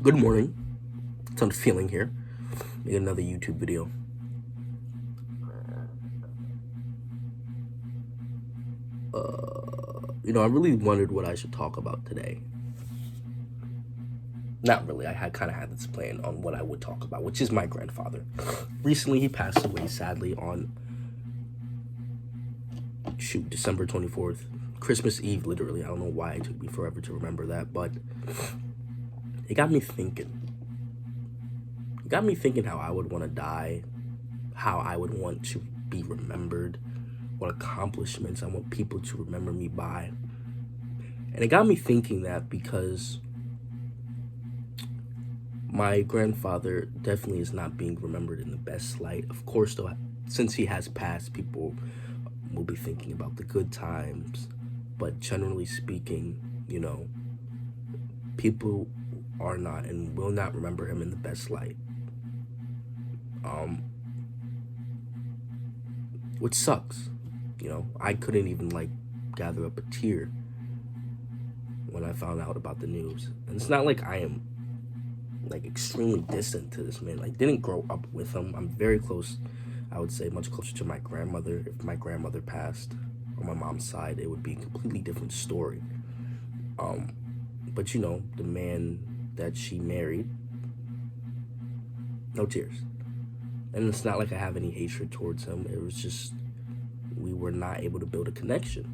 Good morning. It's Unfeeling here. Make another YouTube video. I really wondered what I should talk about today. Not really. I had kind of had this plan on what I would talk about, which is my grandfather. Recently, he passed away, sadly, on December 24th, Christmas Eve. Literally, I don't know why it took me forever to remember that, but it got me thinking. It got me thinking how I would want to die, how I would want to be remembered, what accomplishments I want people to remember me by. And it got me thinking that because my grandfather definitely is not being remembered in the best light. Of course, though, since he has passed, people will be thinking about the good times. But generally speaking, people are not and will not remember him in the best light. Which sucks. I couldn't even gather up a tear when I found out about the news. And it's not like I am extremely distant to this man. Didn't grow up with him. I'm very close, I would say much closer to my grandmother. If my grandmother passed on my mom's side, it would be a completely different story. But the man that she married, no tears. And it's not like I have any hatred towards him. It was just we were not able to build a connection.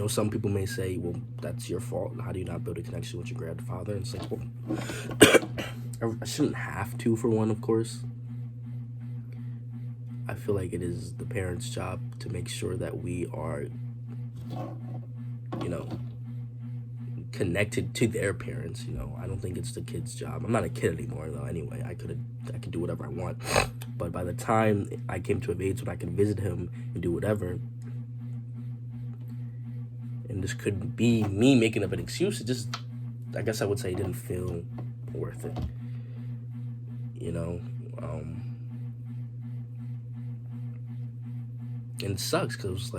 Some people may say, well, that's your fault. How do you not build a connection with your grandfather? And it's like, well, I shouldn't have to, for one, of course. I feel like it is the parents' job to make sure that we are, connected to their parents. I don't think it's the kid's job. I'm not a kid anymore, though. Anyway, I could do whatever I want. But by the time I came to an age when I could visit him and do whatever, and this could be me making up an excuse, I guess I would say it didn't feel worth it. And it sucks because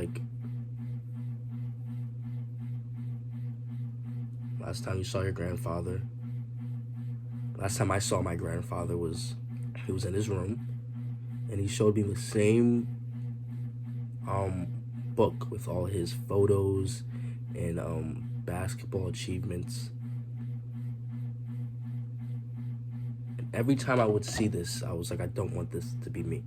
last time you saw your grandfather, last time I saw my grandfather he was in his room, and he showed me the same book with all his photos and basketball achievements. And every time I would see this, I was like, I don't want this to be me.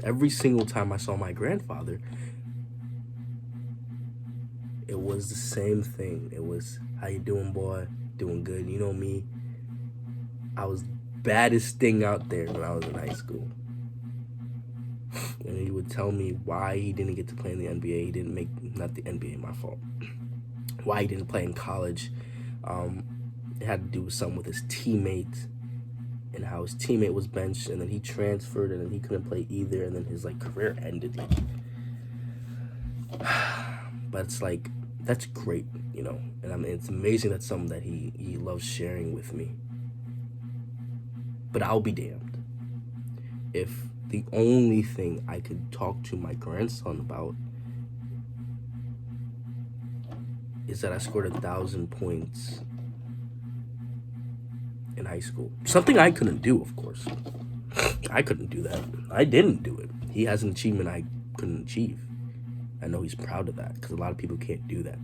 Every single time I saw my grandfather, it was the same thing. It was, how you doing, boy? Doing good. You know me. I was baddest thing out there when I was in high school. And he would tell me why he didn't get to play in the NBA. He didn't make, not the NBA, my fault. Why he didn't play in college. It had to do with something with his teammate and how his teammate was benched, and then he transferred, and then he couldn't play either, and then his career ended. But it's that's great, and it's amazing. That's something that he loves sharing with me. But I'll be damned if the only thing I could talk to my grandson about is that I scored 1,000 points in high school. Something I couldn't do, of course. I couldn't do that. I didn't do it. He has an achievement I couldn't achieve. I know he's proud of that because a lot of people can't do that.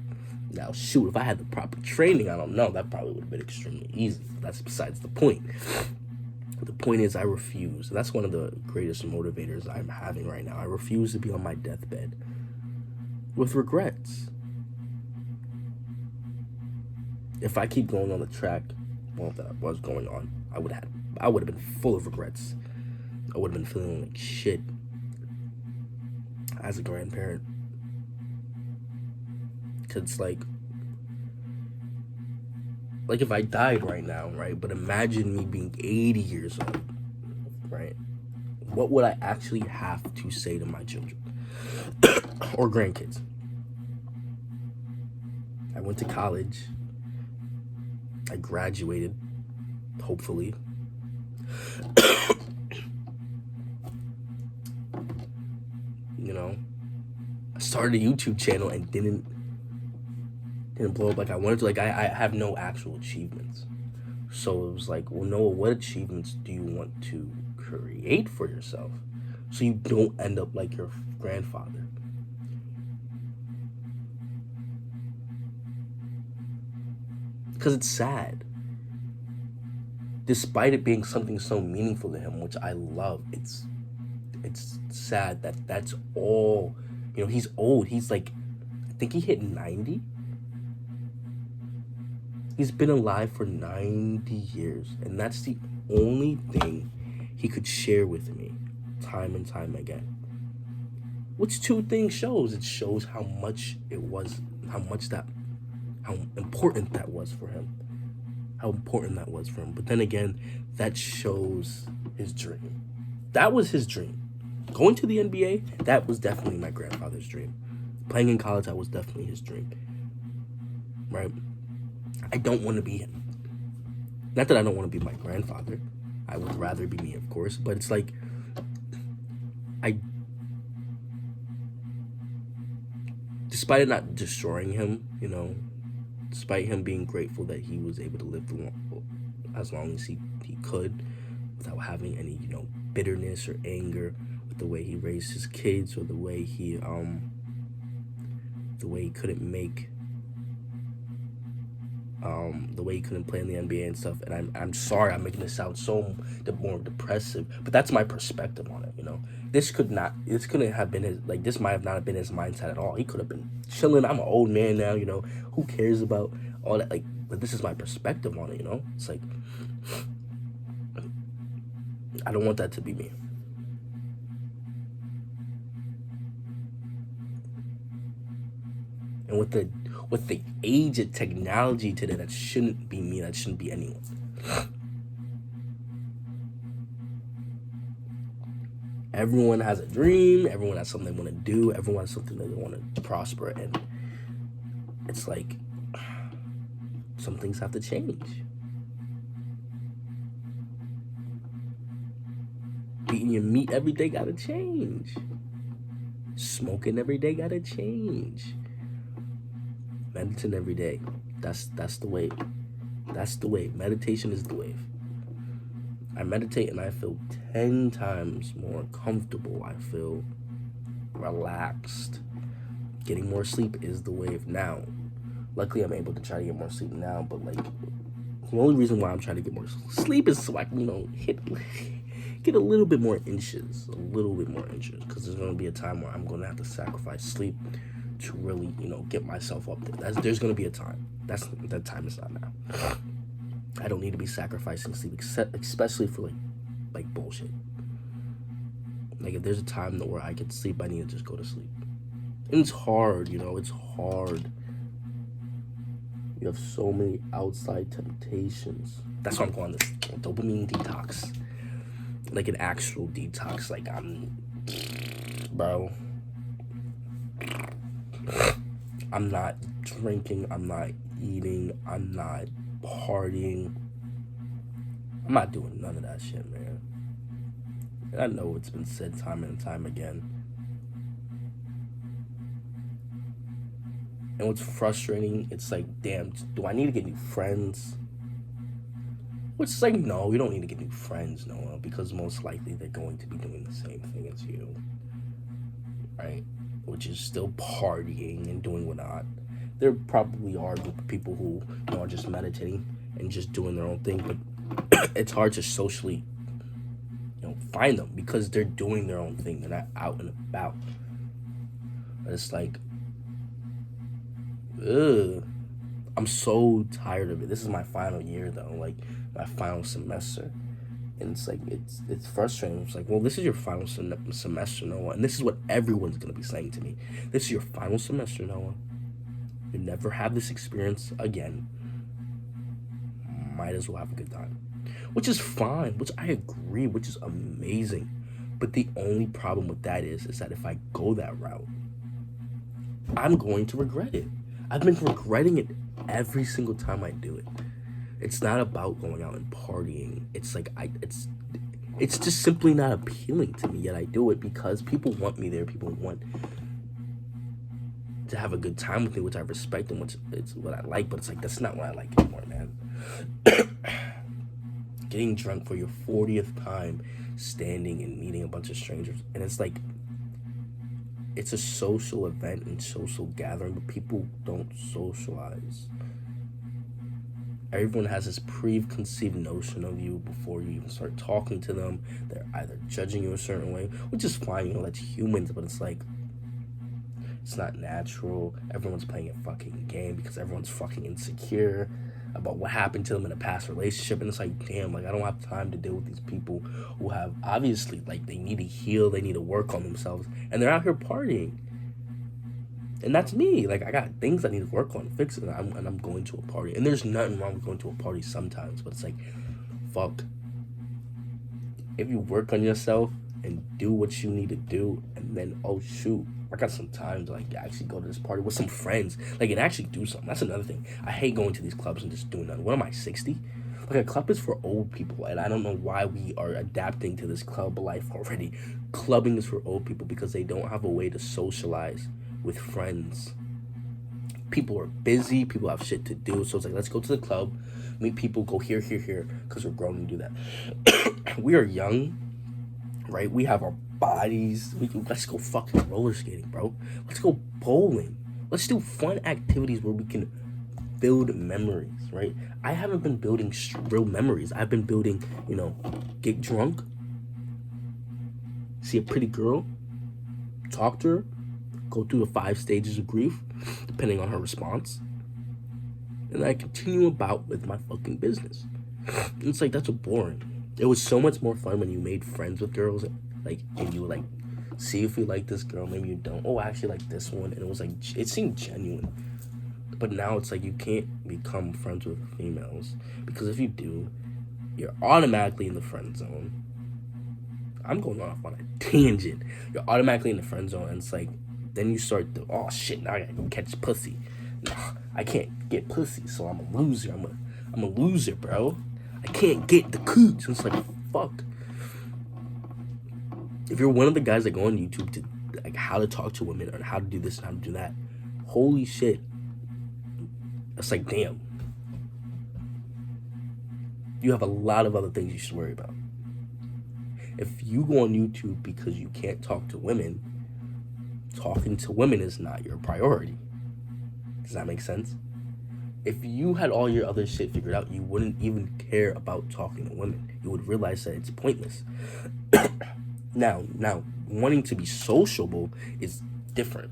Now, shoot, if I had the proper training, I don't know, that probably would have been extremely easy. But that's besides the point. The point is, I refuse. That's one of the greatest motivators I'm having right now. I refuse to be on my deathbed with regrets. If I keep going on the track that was going on, I would have been full of regrets. I would have been feeling like shit as a grandparent. Cause like if I died right now, right? But imagine me being 80 years old, right? What would I actually have to say to my children or grandkids? I went to college. I graduated, hopefully. I started a YouTube channel and didn't blow up like I wanted to. Like I have no actual achievements. So it was like, well, Noah, what achievements do you want to create for yourself so you don't end up like your grandfather? Because it's sad. Despite it being something so meaningful to him, which I love, it's sad that that's all. You know, he's old. He's like, I think he hit 90. He's been alive for 90 years, and that's the only thing he could share with me time and time again. Which two things shows? It shows how much it was, how important that was for him. How important that was for him. But then again, that shows his dream. That was his dream. Going to the NBA, that was definitely my grandfather's dream. Playing in college, that was definitely his dream. Right? I don't want to be him. Not that I don't want to be my grandfather. I would rather be me, of course. But it's like, despite it not destroying him, you know, despite him being grateful that he was able to live as long as he could without having any, you know, bitterness or anger with the way he raised his kids, or the way he couldn't make the way he couldn't play in the NBA and stuff. And I'm sorry I'm making this sound so more depressive, but that's my perspective on it, you know. This couldn't have been his, like, this might have not been his mindset at all. He could have been chilling. I'm an old man now, you know, who cares about all that, like, but this is my perspective on it, you know. It's like, I don't want that to be me. And with the age of technology today, that shouldn't be me. That shouldn't be anyone. Everyone has a dream. Everyone has something they want to do. Everyone has something they want to prosper. And it's like, some things have to change. Eating your meat every day gotta change. Smoking every day gotta change. Meditating every day. That's the way. That's the wave. Meditation is the wave. I meditate and I feel 10 times more comfortable. I feel relaxed. Getting more sleep is the wave now. Luckily, I'm able to try to get more sleep now, but like, the only reason why I'm trying to get more sleep is so I can, you know, get a little bit more inches, because there's going to be a time where I'm going to have to sacrifice sleep to really, you know, get myself up there. There's going to be a time. That time is not now. I don't need to be sacrificing sleep, especially for like bullshit. Like, if there's a time where I can sleep, I need to just go to sleep. And it's hard, you know, it's hard. You have so many outside temptations. That's why I'm going this dopamine detox. Like an actual detox. Like, I'm not drinking, I'm not eating, I'm not partying. I'm not doing none of that shit, man. And I know it's been said time and time again. And what's frustrating, it's like, damn, do I need to get new friends? Which is like, no, you don't need to get new friends, Noah, because most likely they're going to be doing the same thing as you, right? Which is still partying and doing whatnot. There probably are a group of people who, you know, are just meditating and just doing their own thing, but it's hard to socially, you know, find them because they're doing their own thing. They're not out and about. And it's like, ugh. I'm so tired of it. This is my final year, though, like my final semester, and it's like, it's frustrating. It's like, well, this is your final semester, Noah, and this is what everyone's gonna be saying to me. This is your final semester, Noah. You never have this experience again. Might as well have a good time, which is fine, which I agree, which is amazing. But the only problem with that is that if I go that route, I'm going to regret it. I've been regretting it every single time I do it. It's not about going out and partying. It's like, it's just simply not appealing to me, yet I do it because people want me there. People want to have a good time with me, which I respect and which it's what I like, but it's like that's not what I like anymore, man. Getting drunk for your 40th time, standing and meeting a bunch of strangers, and it's like it's a social event and social gathering, but people don't socialize. Everyone has this preconceived notion of you before you even start talking to them. They're either judging you a certain way, which is fine, that's humans, but it's like it's not natural. Everyone's playing a fucking game because everyone's fucking insecure about what happened to them in a past relationship. And it's like, damn, I don't have time to deal with these people who have obviously, they need to heal, they need to work on themselves, and they're out here partying. And that's me. I got things I need to work on, fix it, and I'm going to a party. And there's nothing wrong with going to a party sometimes, but it's like, fuck. If you work on yourself and do what you need to do, and then, oh shoot, I got some time to actually go to this party with some friends, and actually do something. That's another thing. I hate going to these clubs and just doing nothing. What am I, 60? A club is for old people, and I don't know why we are adapting to this club life already. Clubbing is for old people because they don't have a way to socialize with friends. People are busy, people have shit to do, so it's like, let's go to the club, meet people, go here, because we're grown and do that. We are young, right? We have our bodies. Let's go fucking roller skating, bro. Let's go bowling. Let's do fun activities where we can build memories, right? I haven't been building real memories. I've been building, get drunk, see a pretty girl, talk to her, go through the 5 stages of grief, depending on her response, and I continue about with my fucking business. And it's like, that's boring. It was so much more fun when you made friends with girls, and you would see if you like this girl, maybe you don't. Oh, I actually like this one, and it was it seemed genuine. But now it's like you can't become friends with females, because if you do, you're automatically in the friend zone. I'm going off on a tangent. You're automatically in the friend zone, and it's like, then you start to, oh shit, now I gotta go catch pussy. Nah, I can't get pussy, so I'm a loser. I'm a loser, bro. I can't get the cooch. And it's like, fuck. If you're one of the guys that go on YouTube to how to talk to women or how to do this and how to do that, holy shit. It's like, damn. You have a lot of other things you should worry about. If you go on YouTube because you can't talk to women, talking to women is not your priority. Does that make sense? If you had all your other shit figured out, you wouldn't even care about talking to women. You would realize that it's pointless. Now, wanting to be sociable is different.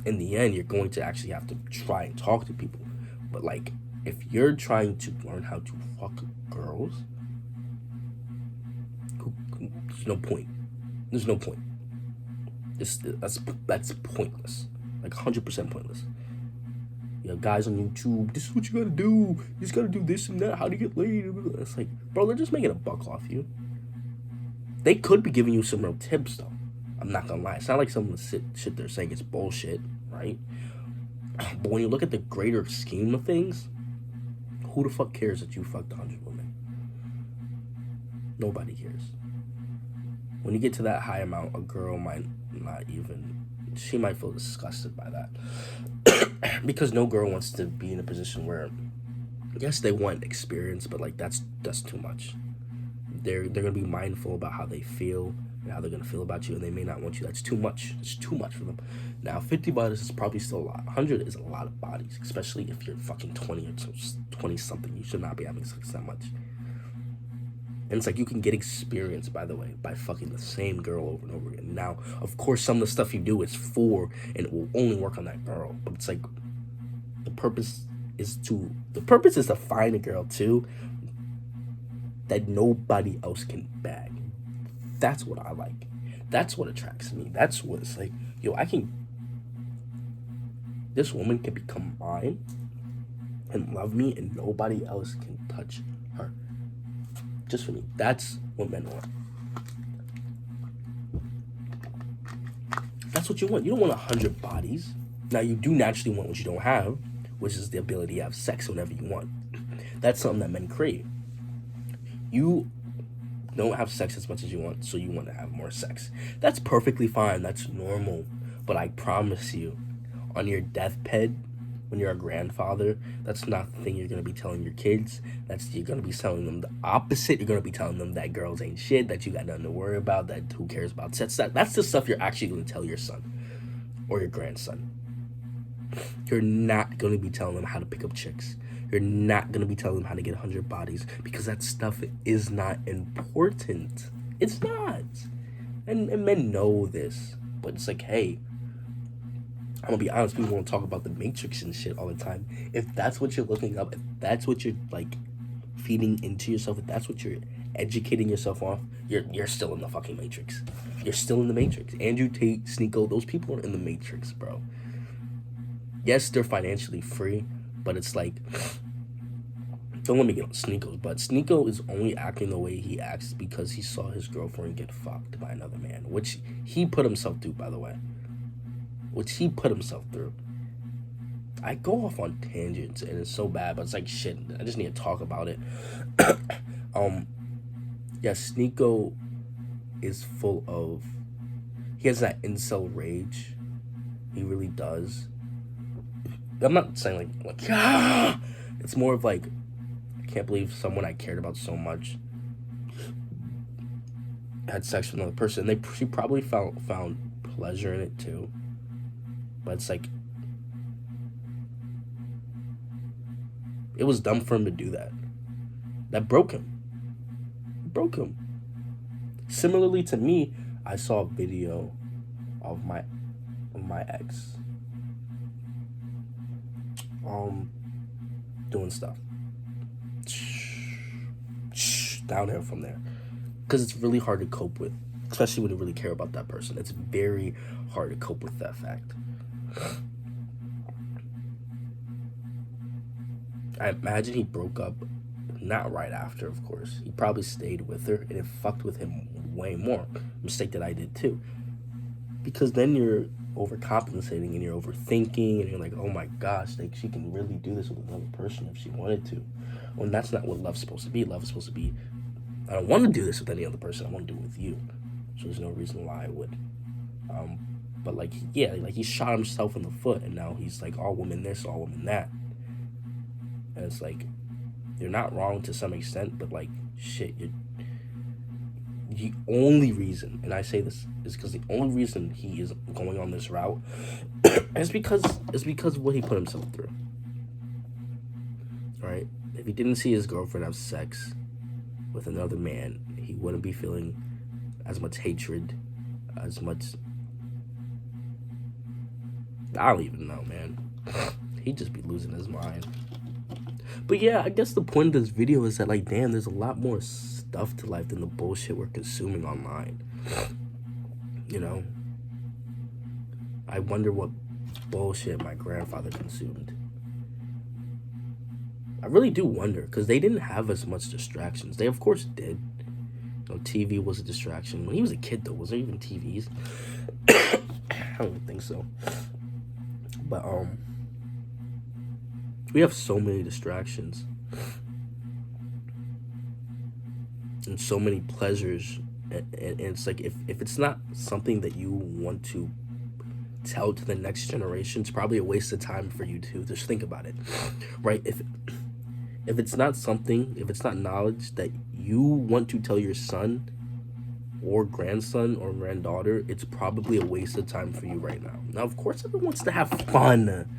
In the end, you're going to actually have to try and talk to people. But if you're trying to learn how to fuck girls, there's no point. There's no point. That's pointless. 100% pointless. Guys on YouTube, this is what you gotta do. You just gotta do this and that. How to get laid? It's like, bro, they're just making a buck off you. They could be giving you some real tips, though. I'm not gonna lie. It's not like some of the shit they're saying is bullshit, right? But when you look at the greater scheme of things, who the fuck cares that you fucked 100 women? Nobody cares. When you get to that high amount, a girl might not even, she might feel disgusted by that. Because no girl wants to be in a position where, yes, they want experience, but that's too much. They're gonna be mindful about how they feel and how they're gonna feel about you, and they may not want you. That's too much. It's too much for them. Now, 50 bodies is probably still a lot. 100 is a lot of bodies, especially if you're fucking 20 or 20 something. You should not be having sex that much. And it's like, you can get experience, by the way, by fucking the same girl over and over again. Now, of course, some of the stuff you do is for, and it will only work on that girl. But it's like, the purpose is to find a girl, too, that nobody else can bag. That's what I like. That's what attracts me. That's what it's like, this woman can become mine and love me, and nobody else can touch her. Just for me. That's what men want. That's what you want. You don't want 100 bodies. Now, you do naturally want what you don't have, which is the ability to have sex whenever you want. That's something that men crave. You don't have sex as much as you want, so you want to have more sex. That's perfectly fine. That's normal. But I promise you, on your deathbed, when you're a grandfather, that's not the thing you're gonna be telling your kids. You're gonna be telling them the opposite. You're gonna be telling them that girls ain't shit, that you got nothing to worry about, that who cares about sex. That's the stuff you're actually gonna tell your son or your grandson. You're not gonna be telling them how to pick up chicks. You're not gonna be telling them how to get 100 bodies, because that stuff is not important. It's not. And men know this, but it's like, hey, I'm gonna be honest, people want to talk about the Matrix and shit all the time. If that's what you're looking up, if that's what you're like feeding into yourself, if that's what you're educating yourself off, you're still in the fucking Matrix. You're still in the Matrix. Andrew Tate, Sneeko, those people are in the Matrix, bro. Yes, they're financially free, but it's like, don't let me get on Sneeko, but Sneeko is only acting the way he acts because he saw his girlfriend get fucked by another man, which he put himself through, by the way. I go off on tangents and it's so bad, but it's like shit. I just need to talk about it. Yeah, Sneeko is full of. He has that incel rage. He really does. I'm not saying like ah! It's more of like, I can't believe someone I cared about so much had sex with another person. She probably found pleasure in it too. But it's like, it was dumb for him to do that. That broke him. Similarly to me, I saw a video of my ex doing stuff. Downhill from there. Because it's really hard to cope with. Especially when you really care about that person. It's very hard to cope with that fact. I imagine he broke up, not right after, of course. He probably stayed with her, and it fucked with him way more. Mistake that I did too. Because then you're overcompensating and you're overthinking, and you're like, oh my gosh, like she can really do this with another person if she wanted to. Well, that's not what love's supposed to be. Love is supposed to be, I don't want to do this with any other person. I want to do it with you. So there's no reason why I would. But like, yeah, like he shot himself in the foot, and now he's like all women this, all women that. And it's like, you're not wrong to some extent, but like, shit, the only reason, and I say this is because the only reason he is going on this route is because of what he put himself through. Right? If he didn't see his girlfriend have sex with another man, he wouldn't be feeling as much hatred, as much. I don't even know, man. He'd just be losing his mind. But yeah, I guess the point of this video is that, like, damn, there's a lot more stuff to life than the bullshit we're consuming online. You know? I wonder what bullshit my grandfather consumed. I really do wonder, because they didn't have as much distractions. They, of course, did. You know, TV was a distraction. When he was a kid, though, was there even TVs? I don't even think so. But, we have so many distractions and so many pleasures, and it's like, if it's not something that you want to tell to the next generation, it's probably a waste of time for you to just think about it, right? If it's not something, if it's not knowledge that you want to tell your son or grandson or granddaughter, it's probably a waste of time for you right now. Now, of course, everyone wants to have fun.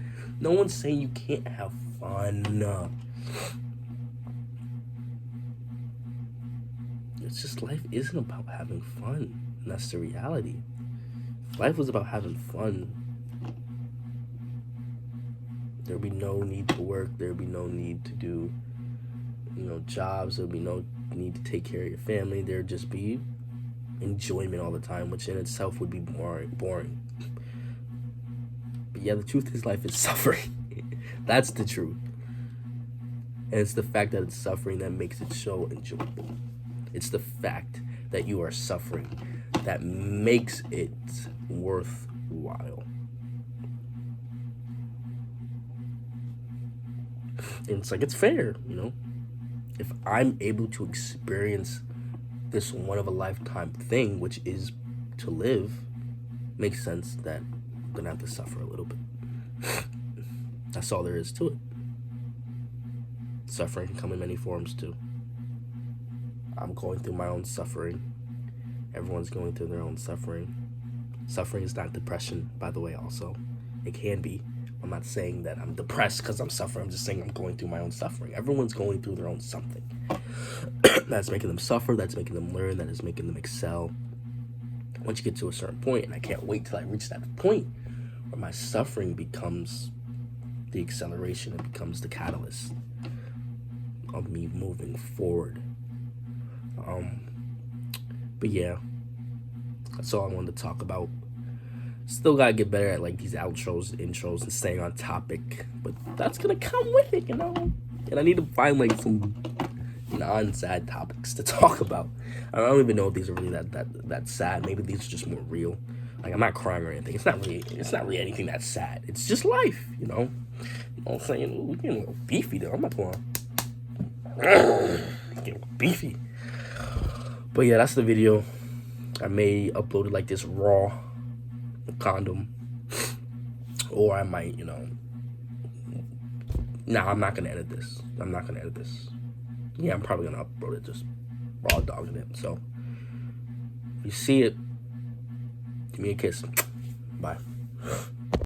No one's saying you can't have fun. It's just, life isn't about having fun. And that's the reality. If life was about having fun, there'd be no need to work. There'd be no need to do, jobs. There'd be no need to take care of your family. There'd just be enjoyment all the time, which in itself would be boring. But yeah, the truth is, life is suffering. That's the truth. And it's the fact that it's suffering that makes it so enjoyable. It's the fact that you are suffering that makes it worthwhile. And it's like, it's fair, If I'm able to experience this one-of-a-lifetime thing, which is to live, makes sense that I'm going to have to suffer a little bit. That's all there is to it. Suffering can come in many forms too. I'm going through my own suffering. Everyone's going through their own suffering. Suffering is not depression, by the way, also. It can be. I'm not saying that I'm depressed because I'm suffering. I'm just saying I'm going through my own suffering. Everyone's going through their own something. That's making them suffer. That's making them learn. That is making them excel. Once you get to a certain point, and I can't wait till I reach that point where my suffering becomes the acceleration. It becomes the catalyst of me moving forward. But yeah, that's all I wanted to talk about. Still gotta get better at like these outros, intros, and staying on topic. But that's gonna come with it, you know. And I need to find like some non-sad topics to talk about. I don't even know if these are really that sad. Maybe these are just more real. Like I'm not crying or anything. It's not really anything that sad. It's just life, you know. You know what I'm saying? We're getting a little beefy though. I'm not going getting beefy. But yeah, that's the video. I may upload it like this raw, condom, or I might, you know. Nah, I'm not gonna edit this. Yeah, I'm probably gonna upload it just raw dogging it. So if you see it, give me a kiss. Bye.